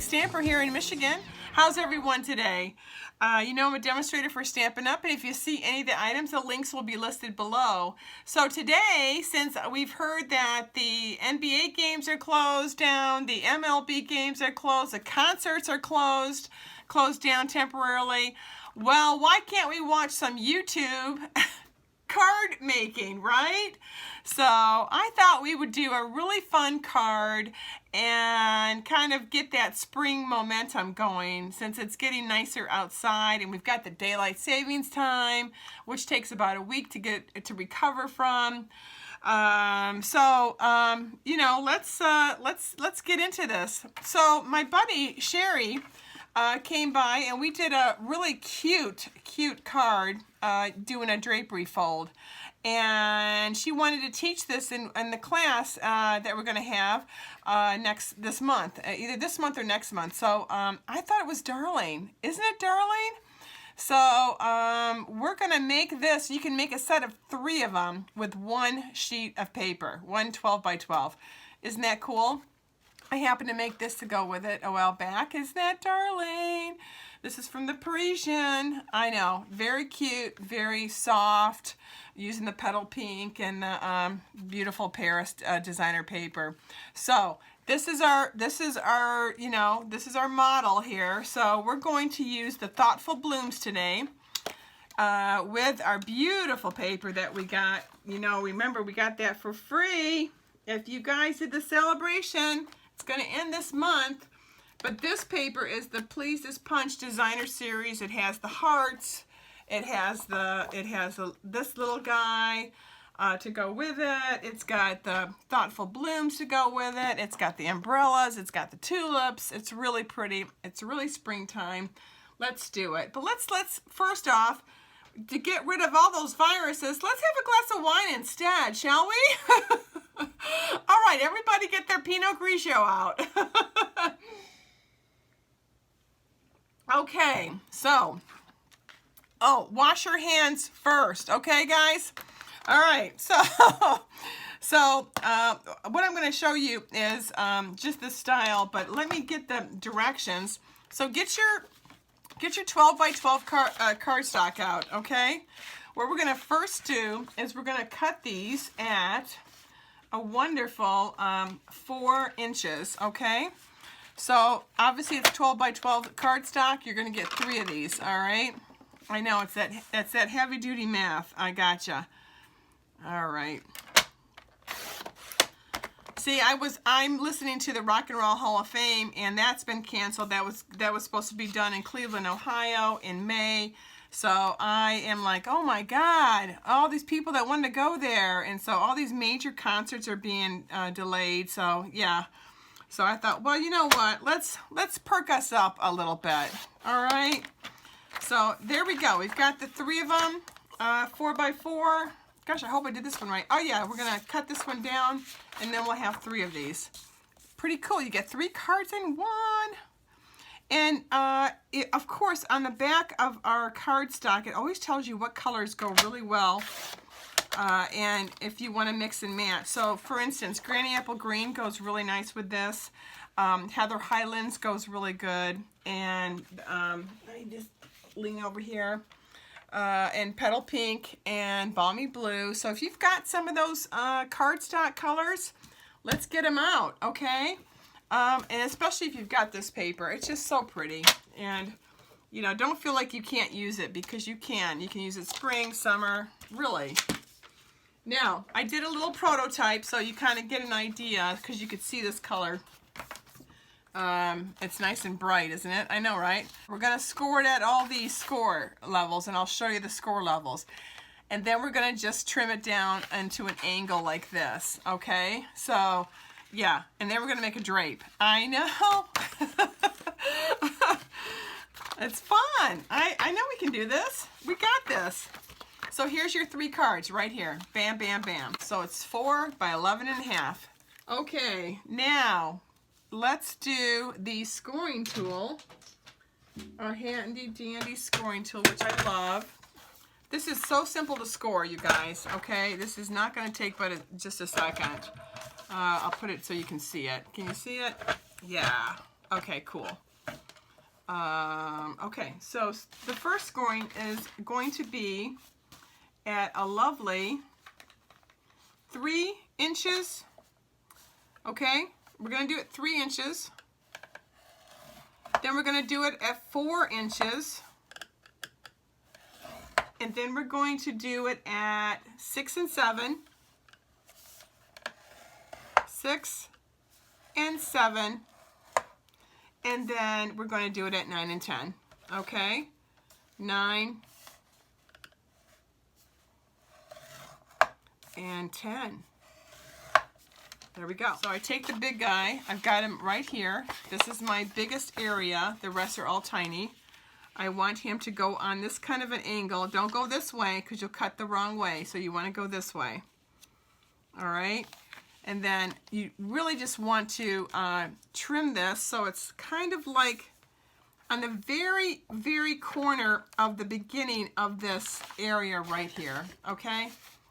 stamper here in Michigan. How's everyone today? You know I'm a demonstrator for Stampin' Up, and if you see any of the items, the links will be listed below. So today, since we've heard that the NBA games are closed down, the MLB games are closed, the concerts are closed down temporarily, well, why can't we watch some YouTube card making, right? So I thought we would do a really fun card and kind of get that spring momentum going, since it's getting nicer outside and we've got the daylight savings time, which takes about a week to recover from. You know, let's get into this. So my buddy Sherry came by and we did a really cute card doing a drapery fold, and she wanted to teach this in the class that we're going to have this month, either this month or next month. So I thought it was darling. Isn't it darling? So we're going to make this. You can make a set of 3 of them with one sheet of paper, one 12 by 12. Isn't that cool? I happened to make this to go with it a while back. Isn't that darling? This is from the Parisian. I know, very cute, very soft, using the petal pink and the beautiful Paris designer paper. So this is our model here. So we're going to use the Thoughtful Blooms today with our beautiful paper that we got. You know, remember we got that for free. If you guys did the celebration, it's going to end this month. But this paper is the Please This Punch Designer Series. It has the hearts. It has this little guy to go with it. It's got the Thoughtful Blooms to go with it. It's got the umbrellas. It's got the tulips. It's really pretty. It's really springtime. Let's do it. But let's first off, to get rid of all those viruses, let's have a glass of wine instead, shall we? All right, everybody get their Pinot Grigio out. Okay, so, wash your hands first, okay, guys? All right, so what I'm going to show you is just the style, but let me get the directions. So get your 12 by 12 cardstock out, okay? What we're going to first do is we're going to cut these at a wonderful 4 inches, okay? So obviously it's 12 by 12 cardstock. You're going to get 3 of these, all right? I know it's that heavy duty math. I gotcha. All right. See, I'm listening to the Rock and Roll Hall of Fame, and that's been canceled. That was supposed to be done in Cleveland, Ohio in May. So I am like, oh my God, all these people that wanted to go there. And so all these major concerts are being delayed. So yeah. So I thought, well, you know what? Let's perk us up a little bit. All right. So there we go. We've got the 3 of them, 4 by 4. Gosh, I hope I did this one right. Oh yeah, we're gonna cut this one down, and then we'll have 3 of these. Pretty cool. You get 3 cards in one. And of course, on the back of our cardstock, it always tells you what colors go really well. And if you want to mix and match. So for instance, Granny Apple Green goes really nice with this. Heather Highlands goes really good. And let me just lean over here. And Petal Pink and Balmy Blue. So if you've got some of those cardstock colors, let's get them out, okay? And especially if you've got this paper. It's just so pretty. And, you know, don't feel like you can't use it, because you can. You can use it spring, summer, really. Now, I did a little prototype so you kind of get an idea, because you could see this color. It's nice and bright, isn't it? I know, right? We're going to score it at all these score levels, and I'll show you the score levels. And then we're going to just trim it down into an angle like this, okay? So, yeah, and then we're going to make a drape. I know. It's fun. I know we can do this. We got this. So here's your 3 cards right here. Bam, bam, bam. So it's 4 by 11.5. Okay, now let's do the scoring tool. Our handy dandy scoring tool, which I love. This is so simple to score, you guys, okay? This is not going to take but just a second. I'll put it so you can see it. Can you see it? Yeah. Okay, cool. Okay, so the first scoring is going to be at a lovely 3 inches. Okay, we're going to do it 3 inches. Then we're going to do it at 4 inches. And then we're going to do it at 6 and 7. 6 and 7. And then we're going to do it at 9 and 10. Okay? 9 and 10. There we go. So I take the big guy. I've got him right here. This is my biggest area. The rest are all tiny. I want him to go on this kind of an angle. Don't go this way because you'll cut the wrong way. So you want to go this way. All right? And then you really just want to trim this so it's kind of like on the very, very corner of the beginning of this area right here. Okay?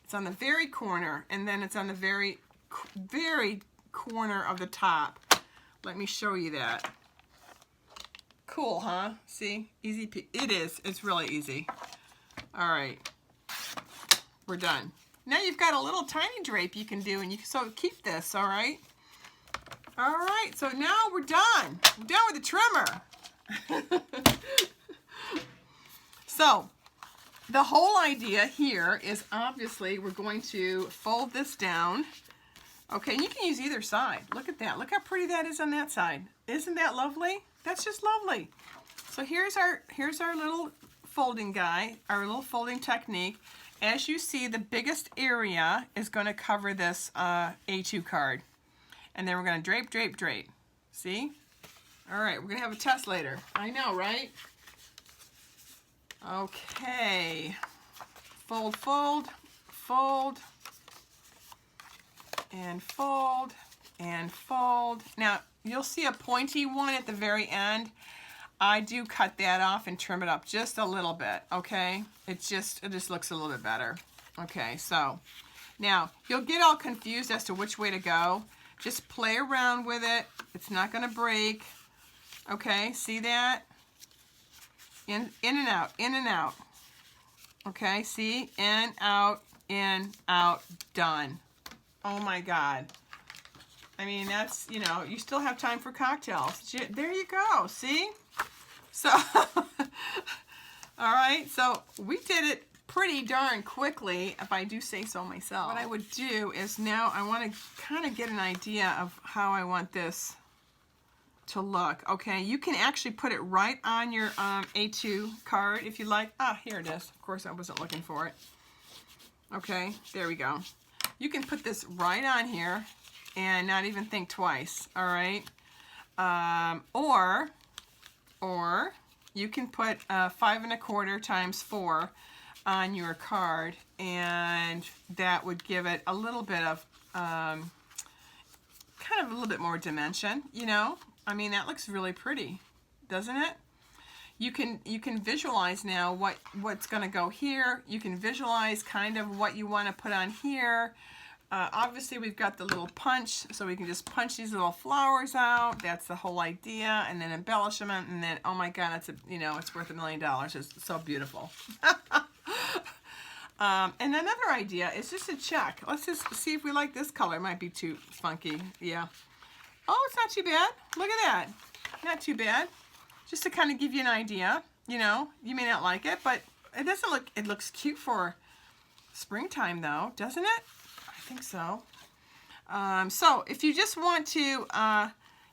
It's on the very corner, and then it's on the very, very corner of the top. Let me show you that. Cool, huh? See? Easy. It is. It's really easy. All right. We're done. Now you've got a little tiny drape you can do, and you can so keep this, all right? All right, so now we're done. We're done with the trimmer. So the whole idea here is obviously we're going to fold this down. Okay, and you can use either side. Look at that. Look how pretty that is on that side. Isn't that lovely? That's just lovely. So here's our little folding guy, our little folding technique. As you see, the biggest area is going to cover this A2 card. And then we're going to drape, drape, drape. See? All right, we're going to have a test later. I know, right? Okay. Fold, fold, fold, and fold, and fold. Now, you'll see a pointy one at the very end. I do cut that off and trim it up just a little bit, okay? It just looks a little bit better. Okay, so now you'll get all confused as to which way to go. Just play around with it. It's not going to break. Okay, see that? In and out, in and out. Okay, see? In, out, done. Oh my God. I mean, that's, you know, you still have time for cocktails. There you go, see? So, all right, so we did it pretty darn quickly, if I do say so myself. What I would do is now I want to kind of get an idea of how I want this to look. Okay, you can actually put it right on your A2 card if you like. Ah, here it is. Of course, I wasn't looking for it. Okay, there we go. You can put this right on here and not even think twice, all right? Or you can put 5 1/4 times 4 on your card, and that would give it a little bit of, kind of a little bit more dimension, you know? I mean, that looks really pretty, doesn't it? You can visualize now what's going to go here. You can visualize kind of what you want to put on here. Obviously, we've got the little punch, so we can just punch these little flowers out. That's the whole idea, and then embellishment, and then oh my God, it's it's worth $1 million. It's so beautiful. And another idea is just to check. Let's just see if we like this color. It might be too funky. Yeah. Oh, it's not too bad. Look at that. Not too bad. Just to kind of give you an idea. You know, you may not like it, but it doesn't look. It looks cute for springtime, though, doesn't it? I think so. So if you just want to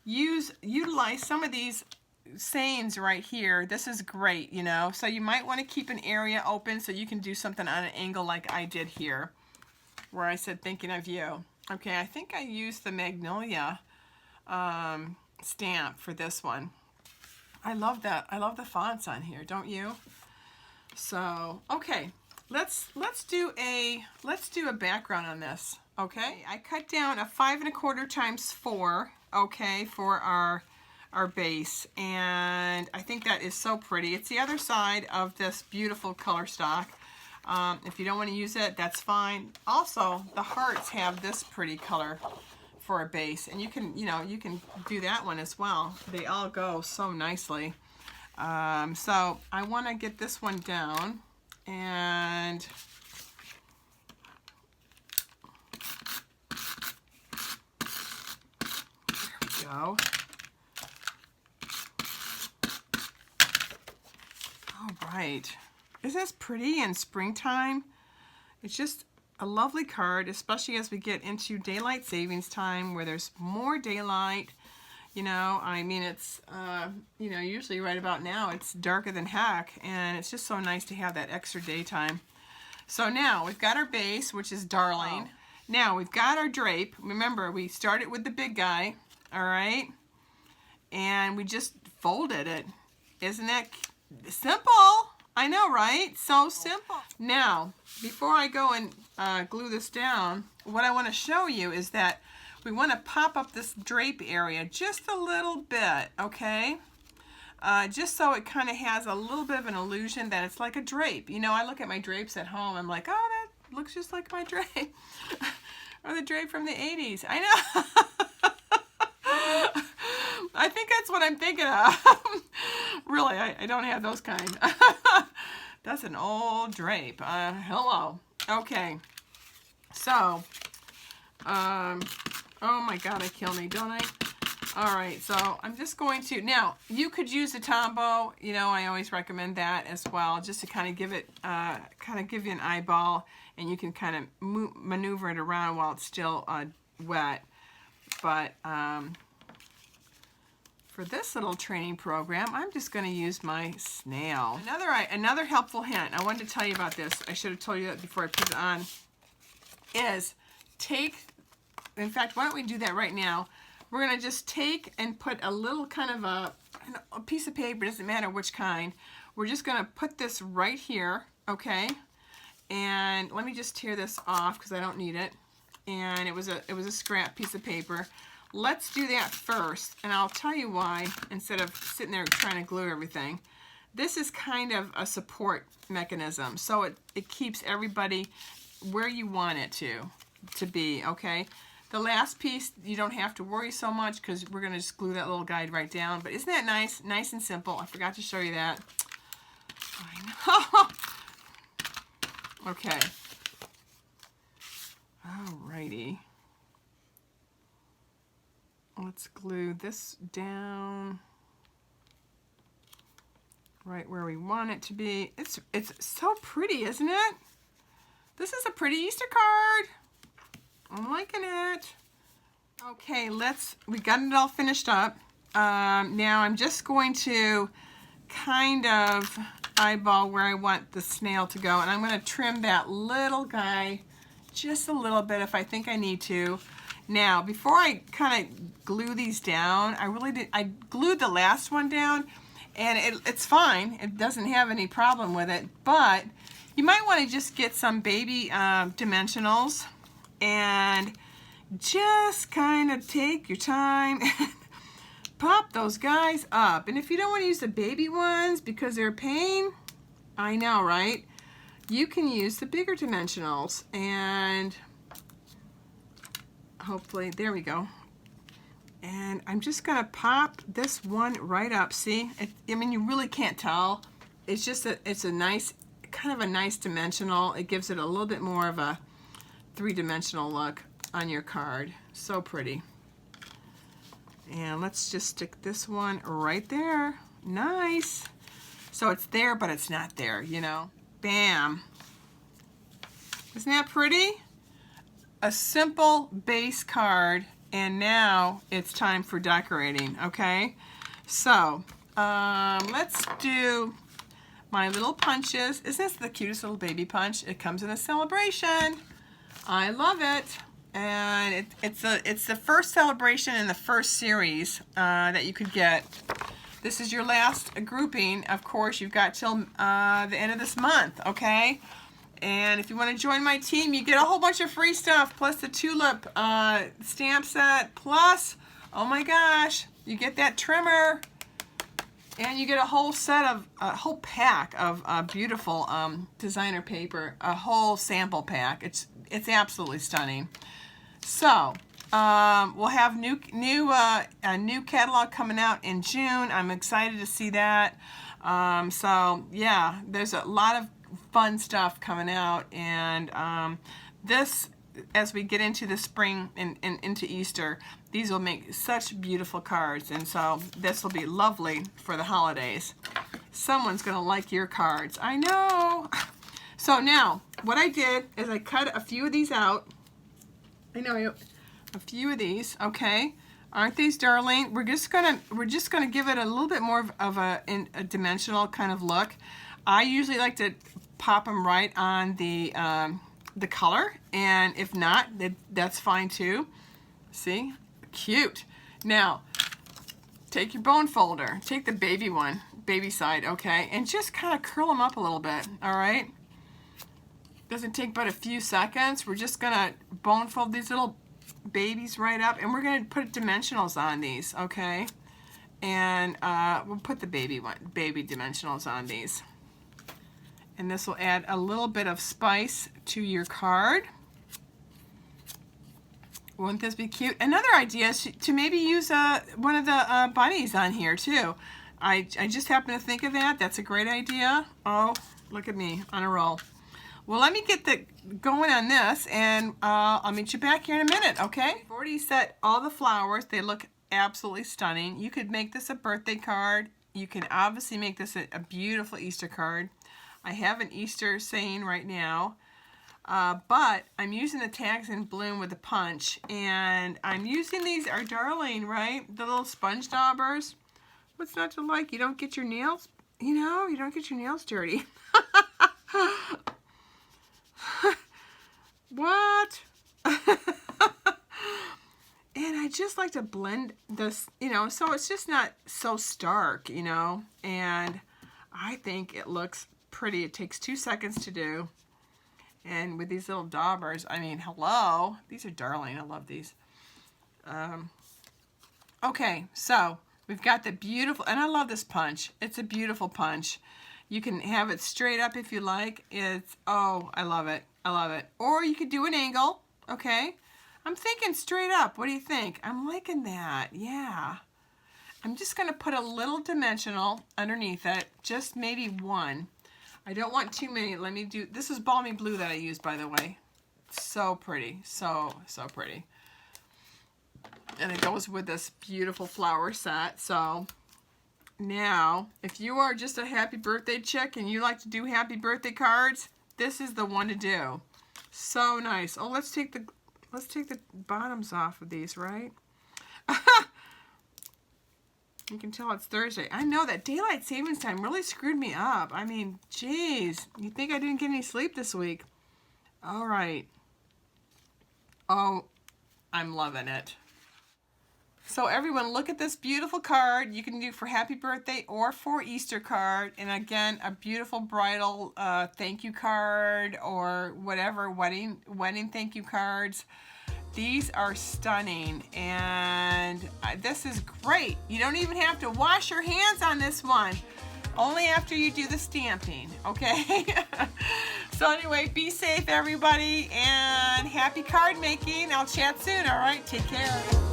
utilize some of these sayings right here, this is great, you know. So you might want to keep an area open so you can do something on an angle like I did here, where I said thinking of you. Okay, I think I used the Magnolia stamp for this one. I love that. I love the fonts on here, don't you? So okay. Let's do a background on this, okay? I cut down a 5 1/4 times 4, okay, for our base, and I think that is so pretty. It's the other side of this beautiful color stock. If you don't want to use it, that's fine. Also, the hearts have this pretty color for a base, and you can, you know, you can do that one as well. They all go so nicely. So I want to get this one down, and there we go. All right. Isn't this pretty in springtime? It's just a lovely card, especially as we get into daylight savings time where there's more daylight. You know, I mean, it's, you know, usually right about now it's darker than heck, and it's just so nice to have that extra daytime. So now we've got our base, which is Darling. Oh. Now we've got our drape. Remember, we started with the big guy, all right? And we just folded it. Isn't that simple? I know, right? So simple. Now, before I go and glue this down, what I want to show you is that we want to pop up this drape area just a little bit, okay? Just so it kind of has a little bit of an illusion that it's like a drape. You know, I look at my drapes at home, I'm like, oh, that looks just like my drape. Or the drape from the 80s. I know. I think that's what I'm thinking of. Really, I don't have those kind. That's an old drape. Hello. Okay. So, oh my God, I kill me, don't I? All right, so I'm just going to, now, you could use a Tombow. You know, I always recommend that as well, just to kind of give it, kind of give you an eyeball, and you can kind of maneuver it around while it's still wet. But, for this little training program, I'm just going to use my snail. Another helpful hint, I wanted to tell you about this. I should have told you that before I put it on, is in fact, why don't we do that right now? We're going to just take and put a little kind of a piece of paper, doesn't matter which kind. We're just going to put this right here, okay? And let me just tear this off because I don't need it. And it was a scrap piece of paper. Let's do that first, and I'll tell you why, instead of sitting there trying to glue everything. This is kind of a support mechanism, so it keeps everybody where you want it to be, okay? The last piece, you don't have to worry so much because we're going to just glue that little guide right down. But isn't that nice? Nice and simple. I forgot to show you that. I know. Okay. Alrighty. Let's glue this down right where we want it to be. It's so pretty, isn't it? This is a pretty Easter card. I'm liking it. Okay, we got it all finished up. Now I'm just going to kind of eyeball where I want the snail to go, and I'm going to trim that little guy just a little bit if I think I need to. Now, before I kind of glue these down, I glued the last one down, and it's fine. It doesn't have any problem with it, but you might want to just get some baby dimensionals and just kind of take your time and pop those guys up. And if you don't want to use the baby ones because they're a pain, I know, right? You can use the bigger dimensionals, and hopefully, there we go. And I'm just gonna pop this one right up. See, I mean, you really can't tell. It's just it's a nice, kind of a nice dimensional. It gives it a little bit more of a three-dimensional look on your card. So pretty. And let's just stick this one right there. Nice. So it's there, but it's not there, you know. Bam. Isn't that pretty? A simple base card, and now it's time for decorating, okay? So, let's do my little punches. Isn't this the cutest little baby punch? It comes in a celebration. I love it. And it's the first celebration in the first series that you could get. This is your last grouping. Of course, you've got till the end of this month, okay? And if you want to join my team, you get a whole bunch of free stuff, plus the tulip stamp set, plus, oh my gosh, you get that trimmer, and you get a whole set of, a whole pack of beautiful designer paper, a whole sample pack. It's absolutely stunning. So, We'll have a new catalog coming out in June. I'm excited to see that. So yeah, there's a lot of fun stuff coming out, and this, as we get into the spring and into Easter, these will make such beautiful cards, and so this will be lovely for the holidays. Someone's gonna like your cards, I know. So now what I did is I cut a few of these out. I know, a few of these. Okay, aren't these darling? We're just gonna give it a little bit more of a dimensional kind of look. I usually like to pop them right on the color, and if not, that's fine too. See, cute. Now take your bone folder, take the baby one, baby side, okay, and just kind of curl them up a little bit. All right, doesn't take but a few seconds. We're just gonna bone fold these little babies right up, and we're gonna put dimensionals on these, okay, and we'll put the baby dimensionals on these. And this will add a little bit of spice to your card. Wouldn't this be cute? Another idea is to maybe use one of the bunnies on here too. I just happened to think of that. That's a great idea. Oh, look at me on a roll. Well, let me get going on this, and I'll meet you back here in a minute, okay? I've already set all the flowers. They look absolutely stunning. You could make this a birthday card. You can obviously make this a beautiful Easter card. I have an Easter saying right now, but I'm using the Tags in Bloom with the punch, and I'm using these, our darling, right? The little sponge daubers. What's not to like? You don't get your nails, you don't get your nails dirty. What? And I just like to blend this, so it's just not so stark, and I think it looks pretty. It takes 2 seconds to do, and with these little daubers, I mean, hello, these are darling. I love these. Okay, so we've got the beautiful, and I love this punch. It's a beautiful punch. You can have it straight up if you like. Oh, I love it. I love it. Or you could do an angle, okay? I'm thinking straight up. What do you think? I'm liking that. Yeah. I'm just going to put a little dimensional underneath it, just maybe one. I don't want too many. Let me do, this is Balmy Blue that I use, by the way. So pretty. So pretty. And it goes with this beautiful flower set. So now, if you are just a happy birthday chick and you like to do happy birthday cards, this is the one to do. So nice. Oh, let's take the bottoms off of these, right? You can tell it's Thursday. I know that daylight savings time really screwed me up. I mean, geez, you think I didn't get any sleep this week? All right. Oh, I'm loving it. So everyone, look at this beautiful card. You can do for happy birthday or for Easter card. And again, a beautiful bridal thank you card, or whatever, wedding thank you cards. These are stunning, and this is great. You don't even have to wash your hands on this one. Only after you do the stamping, okay? So anyway, be safe everybody, and happy card making. I'll chat soon, all right? Take care.